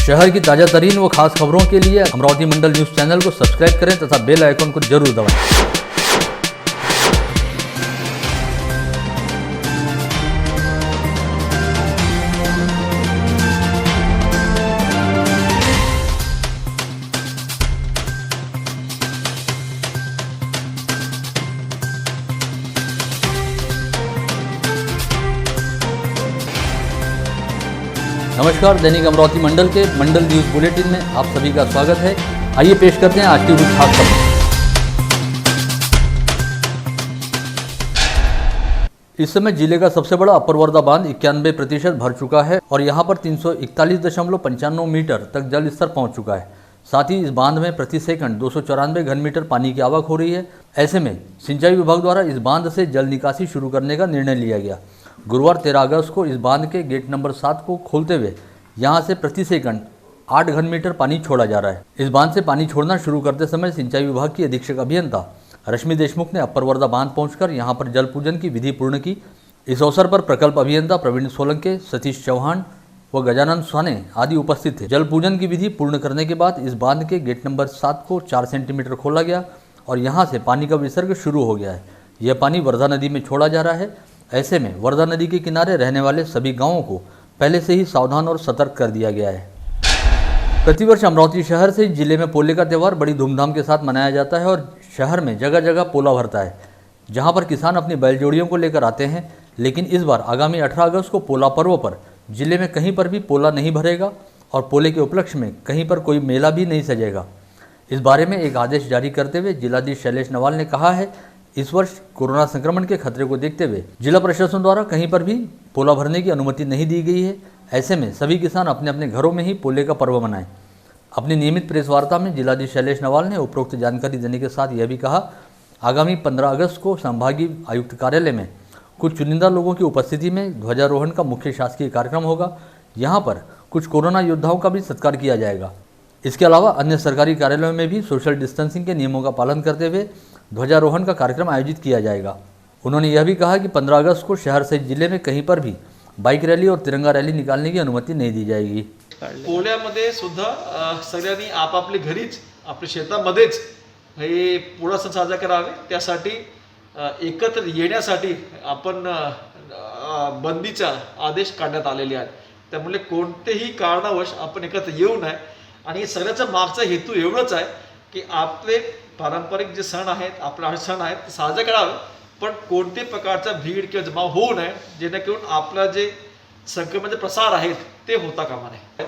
शहर की ताज़ा तरीन व खास खबरों के लिए अमरावती मंडल न्यूज़ चैनल को सब्सक्राइब करें तथा बेल आइकन को जरूर दबाएं। नमस्कार, दैनिक अमरावती मंडल के मंडल न्यूज़ बुलेटिन में आप सभी का स्वागत है। आइए पेश करते हैं आज की कुछ खास खबरें। इस समय जिले का सबसे बड़ा अपर वर्धा बांध 91% भर चुका है और यहां पर 341.95 मीटर तक जल स्तर पहुंच चुका है। साथ ही इस बांध में प्रति सेकंड 294 घन मीटर पानी की आवक हो रही है। ऐसे में सिंचाई विभाग द्वारा इस बांध से जल निकासी शुरू करने का निर्णय लिया गया। गुरुवार 13 अगस्त को इस बांध के गेट नंबर 7 को खोलते हुए यहां से प्रति सेकंड 8 घन मीटर पानी छोड़ा जा रहा है। इस बांध से पानी छोड़ना शुरू करते समय सिंचाई विभाग की अधीक्षक अभियंता रश्मि देशमुख ने अपर वर्धा बांध पहुंचकर यहां पर जल पूजन की विधि पूर्ण की। इस अवसर पर प्रकल्प अभियंता प्रवीण सोलंके, सतीश चौहान व गजानन स्वाने आदि उपस्थित थे। जल पूजन की विधि पूर्ण करने के बाद इस बांध के गेट नंबर 7 को 4 सेंटीमीटर खोला गया और यहाँ से पानी का विसर्ग शुरू हो गया है। यह पानी वर्धा नदी में छोड़ा जा रहा है। ऐसे में वर्धा नदी के किनारे रहने वाले सभी गांवों को पहले से ही सावधान और सतर्क कर दिया गया है। प्रतिवर्ष अमरावती शहर से जिले में पोले का त्यौहार बड़ी धूमधाम के साथ मनाया जाता है और शहर में जगह जगह पोला भरता है, जहां पर किसान अपनी बैलजोड़ियों को लेकर आते हैं। लेकिन इस बार आगामी 18 अगस्त को पोला पर्व पर जिले में कहीं पर भी पोला नहीं भरेगा और पोले के उपलक्ष्य में कहीं पर कोई मेला भी नहीं सजेगा। इस बारे में एक आदेश जारी करते हुए जिलाधीश शैलेश नवाल ने कहा है, इस वर्ष कोरोना संक्रमण के खतरे को देखते हुए जिला प्रशासन द्वारा कहीं पर भी पोला भरने की अनुमति नहीं दी गई है। ऐसे में सभी किसान अपने अपने घरों में ही पोले का पर्व मनाएं। अपनी नियमित प्रेस वार्ता में जिलाधीश शैलेश नवाल ने उपरोक्त जानकारी देने के साथ यह भी कहा, आगामी 15 अगस्त को संभागीय आयुक्त कार्यालय में कुछ चुनिंदा लोगों की उपस्थिति में ध्वजारोहण का मुख्य शासकीय कार्यक्रम होगा। यहाँ पर कुछ कोरोना योद्धाओं का भी सत्कार किया जाएगा। इसके अलावा अन्य सरकारी कार्यालयों में भी सोशल डिस्टेंसिंग के नियमों का पालन करते हुए ध्वजारोहण का कार्यक्रम आयोजित किया जाएगा। उन्होंने यह भी कहा कि 15 अगस्त को शहर सहित जिले में कहीं पर भी बाइक रैली और तिरंगा रैली निकालने की अनुमति नहीं दी जाएगी। पोळ्यामध्ये सुद्धा सगळ्यांनी आपापल्या घरीच आपल्या शेतामध्येच हे पोळा सण साजरा करावे, त्यासाठी एकत्र येण्यासाठी आपण बंदीचा आदेश काढण्यात आलेले आहेत। त्यामुळे कोणतेही कारणावश आपण एकत्र येऊ नये आणि सगळ्याचा मागचा हेतू एवढाच आहे की आपले पारंपरिक जे सण आहेत, आपले सण आहेत ते साजरे करावे, पण कोणत्याही प्रकारचा भीड किंवा जमाव होऊ नये, जेणेकरून आपला जे संक्रमणाचे प्रसार आहेत ते होता कामा नये।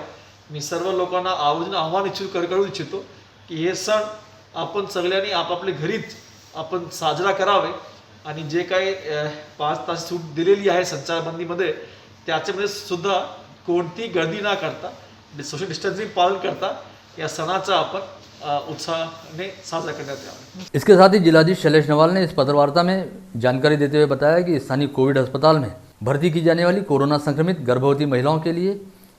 मी सर्व लोकांना आवर्जून आव्हान करू इच्छितो की हे सण आपण सगळ्यांनी आपापल्या घरीच आपण साजरा करावे आणि जे काही 5 तास सूट दिलेली आहे संचारबंदीमध्ये त्याच्यामध्ये सुद्धा कोणती गर्दी न करता सोशल डिस्टन्सिंग पालन करता या सणाचा आपण उत्साह साझा करना है। इसके साथ ही जिलाधीश शैलेश नवाल ने इस पत्रवार्ता में जानकारी देते हुए बताया कि स्थानीय कोविड अस्पताल में भर्ती की जाने वाली कोरोना संक्रमित गर्भवती महिलाओं के लिए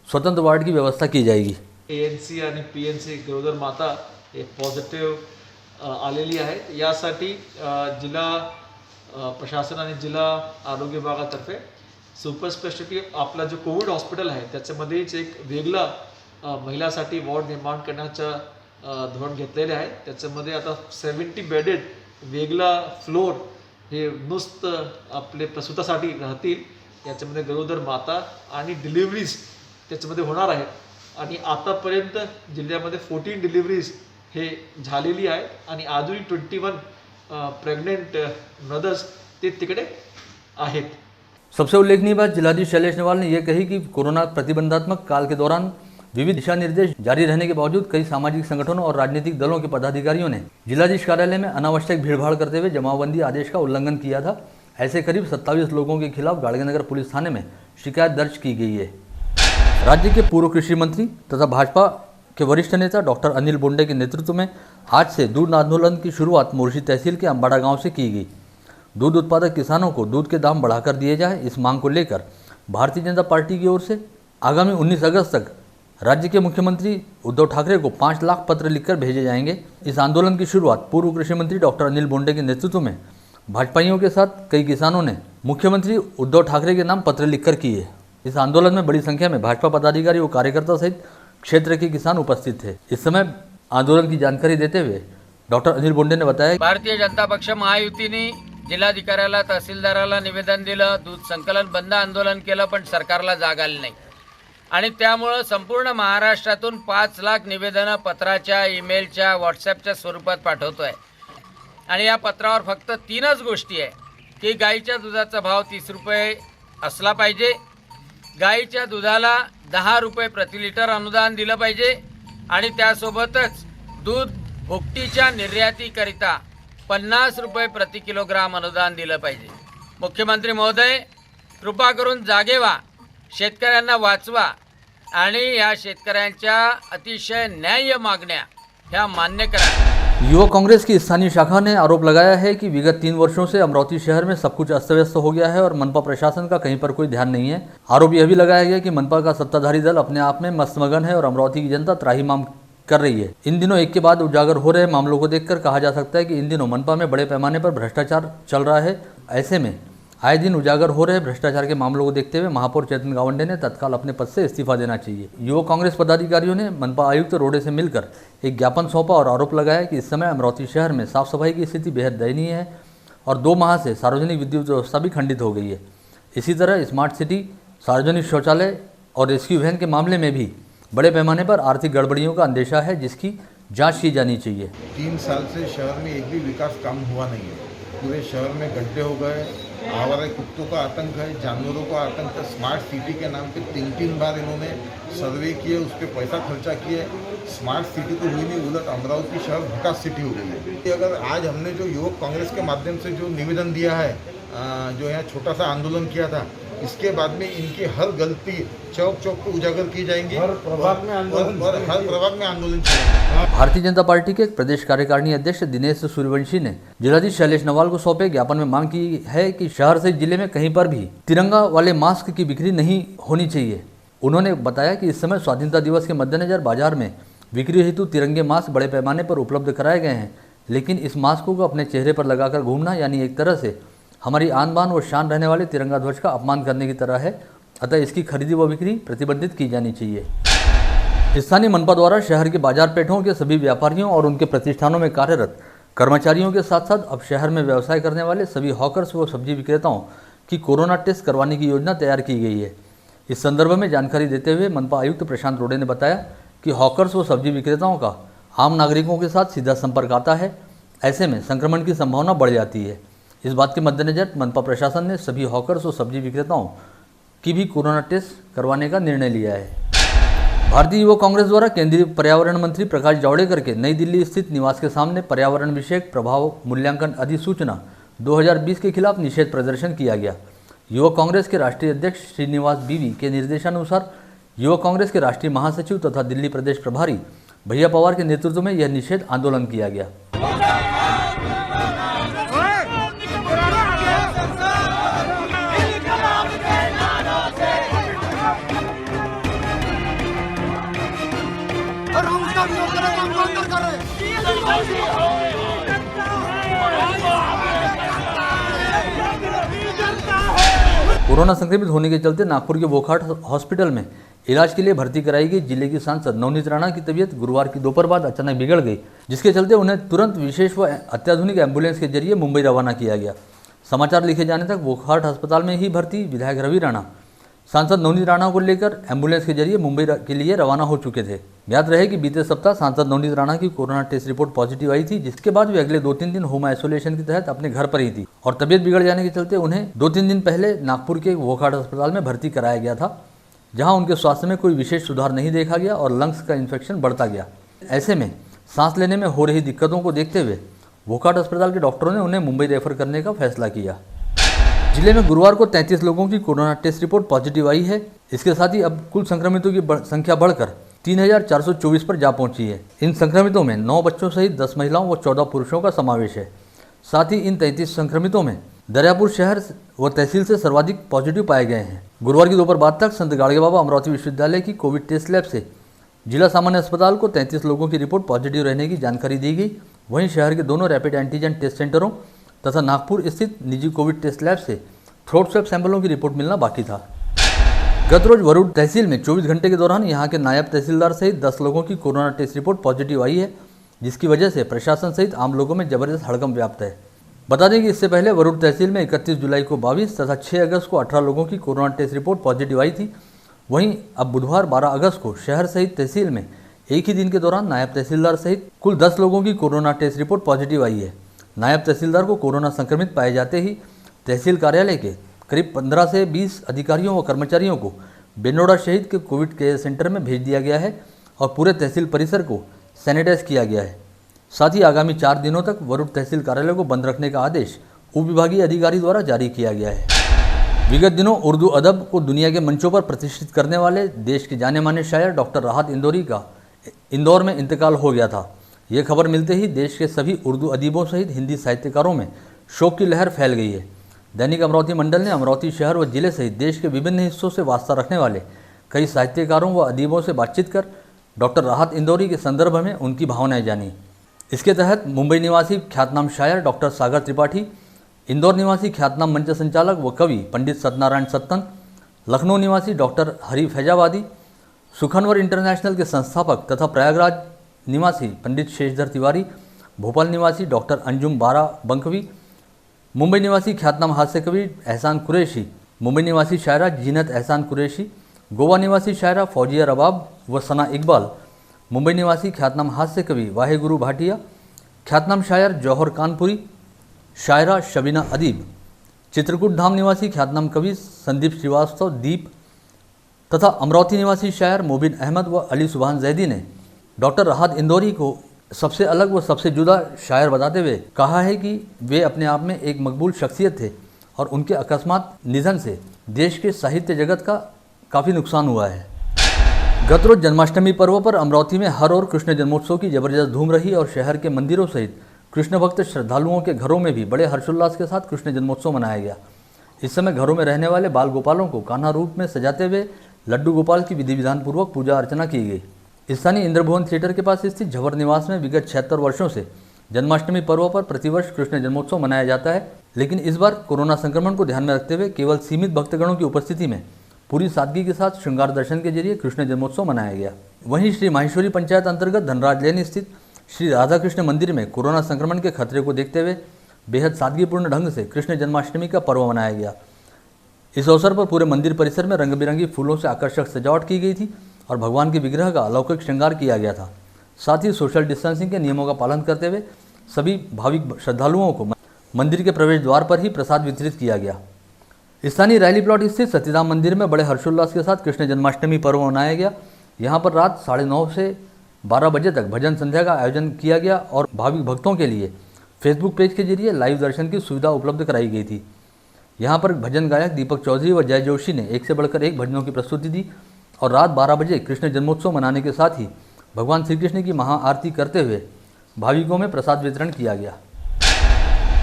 स्वतंत्र वार्ड की व्यवस्था की जाएगी। ANC आणि PNC गरोदर माता हे पॉझिटिव्ह आलेली आहेत। यासाठी जिल्हा प्रशासन आणि जिल्हा आरोग्य विभागातर्फे सुपर स्पेशालिटी आपला जो कोविड हॉस्पिटल आहे त्याच्यामध्येच एक वेगळा महिलांसाठी वॉर्ड निर्माण करण्याचा धोरण घेतलेले आहे। त्याच्यामध्ये आता 70 बेडेड वेगळा फ्लोर हे नुसतं आपले प्रसूतासाठी राहतील। याच्यामध्ये गरोदर माता आणि डिलिव्हरीज त्याच्यामध्ये होणार आहेत आणि आतापर्यंत जिल्ह्यामध्ये 14 डिलिव्हरीज हे झालेली आहेत आणि अजूनही 21 प्रेग्नेंट मदर्स ते तिकडे आहेत। सबसे उल्लेखनीय बात जिलाधीश शैलेश नवाल ने यह कही कि कोरोना प्रतिबंधात्मक काल के दौरान विविध दिशा निर्देश जारी रहने के बावजूद कई सामाजिक संगठनों और राजनीतिक दलों के पदाधिकारियों ने जिलाधीश कार्यालय में अनावश्यक भीड़भाड़ करते हुए जमावबंदी आदेश का उल्लंघन किया था। ऐसे करीब 27 लोगों के खिलाफ गाड़गेनगर पुलिस थाने में शिकायत दर्ज की गई है। राज्य के पूर्व कृषि मंत्री तथा भाजपा के वरिष्ठ नेता डॉक्टर अनिल बोंडे के नेतृत्व में आज से दूध आंदोलन की शुरुआत मोर्शी तहसील के अंबाड़ा गाँव से की गई। दूध उत्पादक किसानों को दूध के दाम बढ़ाकर दिए जाए, इस मांग को लेकर भारतीय जनता पार्टी की ओर से आगामी 19 अगस्त तक राज्य के मुख्यमंत्री उद्धव ठाकरे को 5 लाख पत्र लिखकर भेजे जाएंगे। इस आंदोलन की शुरुआत पूर्व कृषि मंत्री डॉक्टर अनिल बोंडे के नेतृत्व में भाजपाइयों के साथ कई किसानों ने मुख्यमंत्री उद्धव ठाकरे के नाम पत्र लिखकर की है। इस आंदोलन में बड़ी संख्या में भाजपा पदाधिकारी व कार्यकर्ता सहित क्षेत्र के किसान उपस्थित थे। इस समय आंदोलन की जानकारी देते हुए डॉक्टर अनिल बोंडे ने बताया, भारतीय जनता पक्ष महायुतीने जिल्हाधिकाऱ्याला तहसीलदाराला निवेदन दिलं, दूध संकलन बंद आंदोलन केलं, पण सरकारला जाग आली नाही आणि त्यामुळे संपूर्ण महाराष्ट्रातून 5 लाख निवेदनं पत्राच्या, ईमेलच्या, व्हॉट्सॲपच्या स्वरूपात पाठवतोय आणि या पत्रावर फक्त 3च गोष्टी आहे की गाईच्या दुधाचा भाव 30 रुपये असला पाहिजे, गाईच्या दुधाला 10 रुपये प्रति लिटर अनुदान दिलं पाहिजे आणि त्यासोबतच दूध भुकटीच्या निर्यातीकरिता 50 रुपये प्रति किलोग्राम अनुदान दिलं पाहिजे। मुख्यमंत्री महोदय, कृपा करून जागे व्हा, शेतकऱ्यांना वाचवा आणि या शेतकऱ्यांच्या अतिशय न्याय्य मागण्या ह्या मान्य करा। युवा कांग्रेस की स्थानीय शाखा ने आरोप लगाया है कि विगत 3 वर्षों से अमरावती शहर में सब कुछ अस्त व्यस्त हो गया है और मनपा प्रशासन का कहीं पर कोई ध्यान नहीं है। आरोप यह भी लगाया गया कि मनपा का सत्ताधारी दल अपने आप में मस्तमगन है और अमरावती की जनता त्राहिमाम कर रही है। इन दिनों एक के बाद उजागर हो रहे मामलों को देखकर कहा जा सकता है कि इन दिनों मनपा में बड़े पैमाने पर भ्रष्टाचार चल रहा है। ऐसे में आए दिन उजागर हो रहे भ्रष्टाचार के मामलों को देखते हुए महापौर चेतन गावंडे ने तत्काल अपने पद से इस्तीफा देना चाहिए। युवा कांग्रेस पदाधिकारियों ने मनपा आयुक्त रोडे से मिलकर एक ज्ञापन सौंपा और आरोप लगाया कि इस समय अमरावती शहर में साफ सफाई की स्थिति बेहद दयनीय है और 2 माह से सार्वजनिक विद्युत व्यवस्था भी खंडित हो गई है। इसी तरह स्मार्ट सिटी, सार्वजनिक शौचालय और रेस्क्यू वैन के मामले में भी बड़े पैमाने पर आर्थिक गड़बड़ियों का अंदेशा है, जिसकी जांच की जानी चाहिए। 3 साल से शहर में एक भी विकास काम हुआ नहीं है। पूरे शहर में गड्ढे हो गए, आवारा कुत्तों का आतंक है, जानवरों का आतंक है। स्मार्ट सिटी के नाम पे 3 बार इन्होंने सर्वे किए, उस पर पैसा खर्चा किए। स्मार्ट सिटी तो हुई नहीं, उलट अमरावती शहर भकास सिटी हो गई है। अगर आज हमने जो युवक कांग्रेस के माध्यम से जो निवेदन दिया है, जो यहाँ छोटा सा आंदोलन किया था, इसके बाद में इनकी हर गलती चौक चौक पर उजागर की जाएंगी, हर प्रभाग में आंदोलन किया। भारतीय जनता पार्टी के प्रदेश कार्यकारिणी अध्यक्ष दिनेश सूर्यवंशी ने जिलाधीश शैलेश नवाल को सौंपे ज्ञापन में मांग की है कि शहर से जिले में कहीं पर भी तिरंगा वाले मास्क की बिक्री नहीं होनी चाहिए। उन्होंने बताया कि इस समय स्वाधीनता दिवस के मद्देनजर बाजार में बिक्री हेतु तिरंगे मास्क बड़े पैमाने पर उपलब्ध कराए गए हैं, लेकिन इस मास्क को अपने चेहरे पर लगाकर घूमना यानी एक तरह से हमारी आन बान व शान रहने वाले तिरंगा ध्वज का अपमान करने की तरह है। अतः इसकी खरीदी व बिक्री प्रतिबंधित की जानी चाहिए। स्थानीय मनपा द्वारा शहर के बाजार पेठों के सभी व्यापारियों और उनके प्रतिष्ठानों में कार्यरत कर्मचारियों के साथ साथ अब शहर में व्यवसाय करने वाले सभी हॉकर्स व सब्जी विक्रेताओं की कोरोना टेस्ट करवाने की योजना तैयार की गई है। इस संदर्भ में जानकारी देते हुए मनपा आयुक्त प्रशांत रोडे ने बताया कि हॉकर्स व सब्जी विक्रेताओं का आम नागरिकों के साथ सीधा संपर्क आता है। ऐसे में संक्रमण की संभावना बढ़ जाती है। इस बात के मद्देनजर मनपा प्रशासन ने सभी हॉकर्स और सब्जी विक्रेताओं की भी कोरोना टेस्ट करवाने का निर्णय लिया है। भारतीय युवा कांग्रेस द्वारा केंद्रीय पर्यावरण मंत्री प्रकाश जावड़ेकर के नई दिल्ली स्थित निवास के सामने पर्यावरण विषयक प्रभाव मूल्यांकन अधिसूचना 2020 के खिलाफ निषेध प्रदर्शन किया गया। युवा कांग्रेस के राष्ट्रीय अध्यक्ष श्रीनिवास बीवी के निर्देशानुसार युवा कांग्रेस के राष्ट्रीय महासचिव तथा दिल्ली प्रदेश प्रभारी भैया पवार के नेतृत्व में यह निषेध आंदोलन किया गया। कोरोना संक्रमित होने के चलते नागपुर के वोकहार्ट हॉस्पिटल में इलाज के लिए भर्ती कराई गई जिले की सांसद नवनीत राणा की तबीयत गुरुवार की दोपहर बाद अचानक बिगड़ गई, जिसके चलते उन्हें तुरंत विशेष व अत्याधुनिक एम्बुलेंस के जरिए मुंबई रवाना किया गया। समाचार लिखे जाने तक वोकहार्ट अस्पताल में ही भर्ती विधायक रवि राणा सांसद नवनीत राणा को लेकर एम्बुलेंस के जरिए मुंबई के लिए रवाना हो चुके थे। याद रहे कि बीते सप्ताह सांसद नवनीत राणा की कोरोना टेस्ट रिपोर्ट पॉजिटिव आई थी, जिसके बाद वे अगले 2-3 दिन होम आइसोलेशन के तहत अपने घर पर ही थी और तबीयत बिगड़ जाने के चलते उन्हें 2-3 दिन पहले नागपुर के वोकहार्ट अस्पताल में भर्ती कराया गया था, जहां उनके स्वास्थ्य में कोई विशेष सुधार नहीं देखा गया और लंग्स का इन्फेक्शन बढ़ता गया। ऐसे में सांस लेने में हो रही दिक्कतों को देखते हुए वोकहार्ट अस्पताल के डॉक्टरों ने उन्हें मुंबई रेफर करने का फैसला किया। जिले में गुरुवार को 33 लोगों की कोरोना टेस्ट रिपोर्ट पॉजिटिव आई है। इसके साथ ही अब कुल संक्रमितों की संख्या बढ़कर 3424 पर जा पहुंची है। इन संक्रमितों में 9 बच्चों सहित 10 महिलाओं व 14 पुरुषों का समावेश है। साथ ही इन 33 संक्रमितों में दरियापुर शहर व तहसील से सर्वाधिक पॉजिटिव पाए गए हैं। गुरुवार की दोपहर बाद तक संत गाड़गे बाबा अमरावती विश्वविद्यालय की कोविड टेस्ट लैब से जिला सामान्य अस्पताल को 33 लोगों की रिपोर्ट पॉजिटिव रहने की जानकारी दी गई। वहीं शहर के दोनों रैपिड एंटीजन टेस्ट सेंटरों तथा नागपुर स्थित निजी कोविड टेस्ट लैब से थ्रोट स्वैब सैंपलों की रिपोर्ट मिलना बाकी था। गत रोज वरुण तहसील में 24 घंटे के दौरान यहां के नायब तहसीलदार सहित 10 लोगों की कोरोना टेस्ट रिपोर्ट पॉजिटिव आई है, जिसकी वजह से प्रशासन सहित आम लोगों में जबरदस्त हड़कंप व्याप्त है। बता दें कि इससे पहले वरुण तहसील में 31 जुलाई को 22 तथा 6 अगस्त को 18 लोगों की कोरोना टेस्ट रिपोर्ट पॉजिटिव आई थी। वहीं अब बुधवार 12 अगस्त को शहर सहित तहसील में एक ही दिन के दौरान नायब तहसीलदार सहित कुल 10 लोगों की कोरोना टेस्ट रिपोर्ट पॉजिटिव आई है। नायब तहसीलदार को कोरोना संक्रमित पाए जाते ही तहसील कार्यालय के करीब 15 से 20 अधिकारियों व कर्मचारियों को बेनोड़ा शहीद के कोविड केयर सेंटर में भेज दिया गया है और पूरे तहसील परिसर को सैनिटाइज किया गया है। साथ ही आगामी 4 दिनों तक वरुण तहसील कार्यालय को बंद रखने का आदेश उपविभागीय अधिकारी द्वारा जारी किया गया है। विगत दिनों उर्दू अदब को दुनिया के मंचों पर प्रतिष्ठित करने वाले देश के जाने माने शायर डॉक्टर राहत इंदौरी का इंदौर में इंतकाल हो गया था। ये खबर मिलते ही देश के सभी उर्दू अदीबों सहित हिंदी साहित्यकारों में शोक की लहर फैल गई है। दैनिक अमरावती मंडल ने अमरावती शहर व जिले सहित देश के विभिन्न हिस्सों से वास्ता रखने वाले कई साहित्यकारों व अदीबों से बातचीत कर डॉक्टर राहत इंदौरी के संदर्भ में उनकी भावनाएं जानी। इसके तहत मुंबई निवासी ख्यातनाम शायर डॉक्टर सागर त्रिपाठी, इंदौर निवासी ख्यातनाम मंच संचालक व कवि पंडित सत्यनारायण सत्तन, लखनऊ निवासी डॉक्टर हरी फैजाबादी, सुखनवर इंटरनेशनल के संस्थापक तथा प्रयागराज निवासी पंडित शेषधर तिवारी, भोपाल निवासी डॉक्टर अंजुम बारा बंकवी, मुंबई निवासी ख्यातनाम हास्य कवि एहसान कुरैशी, मुंबई निवासी शायरा जीनत एहसान कुरैशी, गोवा निवासी शायरा फौजिया रबाब व सना इकबाल, मुंबई निवासी ख्यातनाम हास्य कवि वाहेगुरु भाटिया, ख्यातनाम शायर जौहर कानपुरी, शायरा शबीना अदीब, चित्रकूट धाम निवासी ख्यातनाम कवि संदीप श्रीवास्तव दीप तथा अमरावती निवासी शायर मोबिन अहमद व अली सुबहान जैदी ने डॉक्टर राहत इंदौरी को सबसे अलग व सबसे जुदा शायर बताते हुए कहा है कि वे अपने आप में एक मकबूल शख्सियत थे और उनके अकस्मात निधन से देश के साहित्य जगत का काफ़ी नुकसान हुआ है। गत रोज जन्माष्टमी पर्व पर अमरावती में हर ओर कृष्ण जन्मोत्सव की जबरदस्त धूम रही और शहर के मंदिरों सहित कृष्ण भक्त श्रद्धालुओं के घरों में भी बड़े हर्षोल्लास के साथ कृष्ण जन्मोत्सव मनाया गया। इस समय घरों में रहने वाले बाल गोपालों को कान्हा रूप में सजाते हुए लड्डू गोपाल की विधि विधान पूर्वक पूजा अर्चना की गई। स्थानीय इंद्रभुवन थिएटर के पास स्थित झवर निवास में विगत 76 वर्षों से जन्माष्टमी पर्व पर प्रतिवर्ष कृष्ण जन्मोत्सव मनाया जाता है, लेकिन इस बार कोरोना संक्रमण को ध्यान में रखते हुए केवल सीमित भक्तगणों की उपस्थिति में पूरी सादगी के साथ श्रृंगार दर्शन के जरिए कृष्ण जन्मोत्सव मनाया गया। वहीं श्री माहेश्वरी पंचायत अंतर्गत धनराज लेन स्थित श्री राधा कृष्ण मंदिर में कोरोना संक्रमण के खतरे को देखते हुए बेहद सादगीपूर्ण ढंग से कृष्ण जन्माष्टमी का पर्व मनाया गया। इस अवसर पर पूरे मंदिर परिसर में रंग बिरंगी फूलों से आकर्षक सजावट की गई थी और भगवान के विग्रह का अलौकिक श्रृंगार किया गया था। साथ ही सोशल डिस्टेंसिंग के नियमों का पालन करते हुए सभी भाविक श्रद्धालुओं को मंदिर के प्रवेश द्वार पर ही प्रसाद वितरित किया गया। स्थानीय रैली प्लॉट स्थित सतीधाम मंदिर में बड़े हर्षोल्लास के साथ कृष्ण जन्माष्टमी पर्व मनाया गया। यहाँ पर रात 9:30 से 12 बजे तक भजन संध्या का आयोजन किया गया और भाविक भक्तों के लिए फेसबुक पेज के जरिए लाइव दर्शन की सुविधा उपलब्ध कराई गई थी। यहाँ पर भजन गायक दीपक चौधरी व जय जोशी ने एक से बढ़कर एक भजनों की प्रस्तुति दी और रात 12 बजे कृष्ण जन्मोत्सव मनाने के साथ ही भगवान श्री कृष्ण की महाआरती करते हुए भाविकों में प्रसाद वितरण किया गया।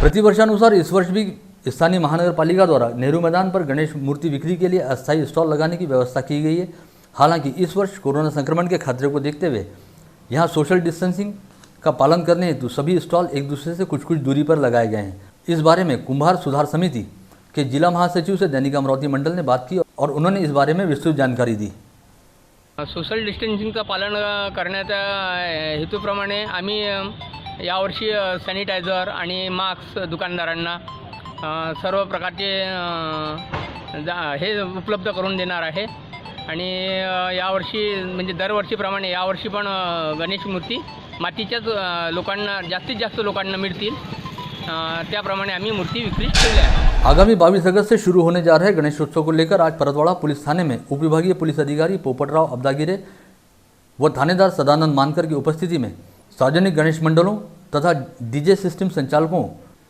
प्रतिवर्षानुसार इस वर्ष भी स्थानीय महानगर पालिका द्वारा नेहरू मैदान पर गणेश मूर्ति बिक्री के लिए अस्थायी स्टॉल लगाने की व्यवस्था की गई है। हालांकि इस वर्ष कोरोना संक्रमण के खतरे को देखते हुए यहाँ सोशल डिस्टेंसिंग का पालन करने हेतु सभी स्टॉल एक दूसरे से कुछ दूरी पर लगाए गए हैं। इस बारे में कुंभार सुधार समिति के जिला महासचिव से दैनिक अमरावती मंडल ने बात की और उन्होंने इस बारे में विस्तृत जानकारी दी। सोशल डिस्टन्सिंगचं पालन करण्याच्या हेतूप्रमाणे आम्ही यावर्षी सॅनिटायझर आणि मास्क दुकानदारांना सर्व प्रकारचे हे उपलब्ध करून देणार आहे आणि यावर्षी म्हणजे दरवर्षीप्रमाणे यावर्षी पण गणेश मूर्ती मातीच्याच लोकांना जास्तीत जास्त लोकांना मिळतील त्याप्रमाणे आम्ही मूर्ति विक्री ठेवल्या आहे। आगामी 22 अगस्त से शुरू होने जा रहे गणेशोत्सव को लेकर आज परतवाड़ा पुलिस थाने में उप विभागीय पुलिस अधिकारी पोपटराव अब्दागिरे व थानेदार सदानंद मानकर की उपस्थिति में सार्वजनिक गणेश मंडलों तथा डीजे सिस्टम संचालकों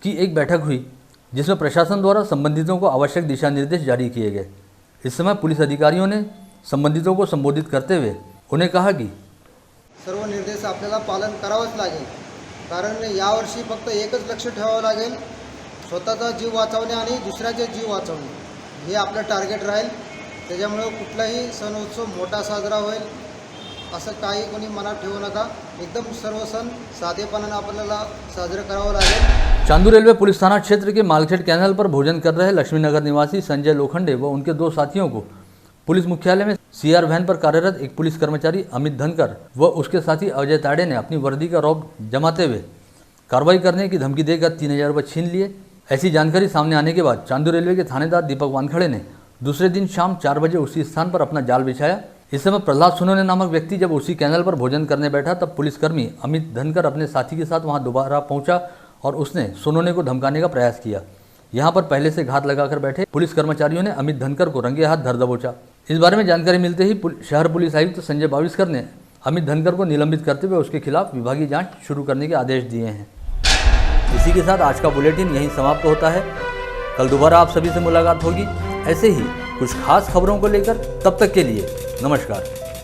की एक बैठक हुई, जिसमें प्रशासन द्वारा संबंधितों को आवश्यक दिशा निर्देश जारी किए गए। इस समय पुलिस अधिकारियों ने संबंधितों को संबोधित करते हुए उन्हें कहा कि सर्व निर्देश आपल्याला पालन करावंच लागेल, कारण यावर्षी फक्त एकच लक्ष ठेवावं लागेल, स्वतःचा जीव वाचवणे आणि दुसऱ्याचे जीव वाचवणे हे आपलं टार्गेट राहील। त्याच्यामुळे कुठलाही सण उत्सव मोठा साजरा होईल असं काही कोणी मनात ठेवू नका। एकदम सर्व सण साधेपणाने आपल्याला साजरे करावं लागेल। चांदू रेलवे पुलिस थाना क्षेत्र के मालखेड़ कैनाल पर भोजन कर रहे लक्ष्मीनगर निवासी संजय लोखंडे व उनके 2 साथियों को पुलिस मुख्यालय में सीआर वैन पर कार्यरत एक पुलिस कर्मचारी अमित धनकर व उसके साथी अजय ताड़े ने अपनी वर्दी का रौब जमाते हुए कार्रवाई करने की धमकी देकर 3000 रुपये छीन लिए। ऐसी जानकारी सामने आने के बाद चांदू रेलवे के थानेदार दीपक वानखड़े ने दूसरे दिन शाम 4 बजे उसी स्थान पर अपना जाल बिछाया। इस समय प्रहलाद सोनोने नामक व्यक्ति जब उसी कैनल पर भोजन करने बैठा तब पुलिसकर्मी अमित धनकर अपने साथी के साथ वहां दोबारा पहुंचा और उसने सोनोने को धमकाने का प्रयास किया। यहां पर पहले से घात लगाकर बैठे पुलिस कर्मचारियों ने अमित धनकर को रंगे हाथ धर दबोचा। इस बारे में जानकारी मिलते ही शहर पुलिस आयुक्त संजय बाविस्कर ने अमित धनकर को निलंबित करते हुए उसके खिलाफ विभागीय जांच शुरू करने के आदेश दिए हैं। इसी के साथ आज का बुलेटिन यहीं समाप्त होता है। कल दोबारा आप सभी से मुलाकात होगी ऐसे ही कुछ खास खबरों को लेकर। तब तक के लिए नमस्कार।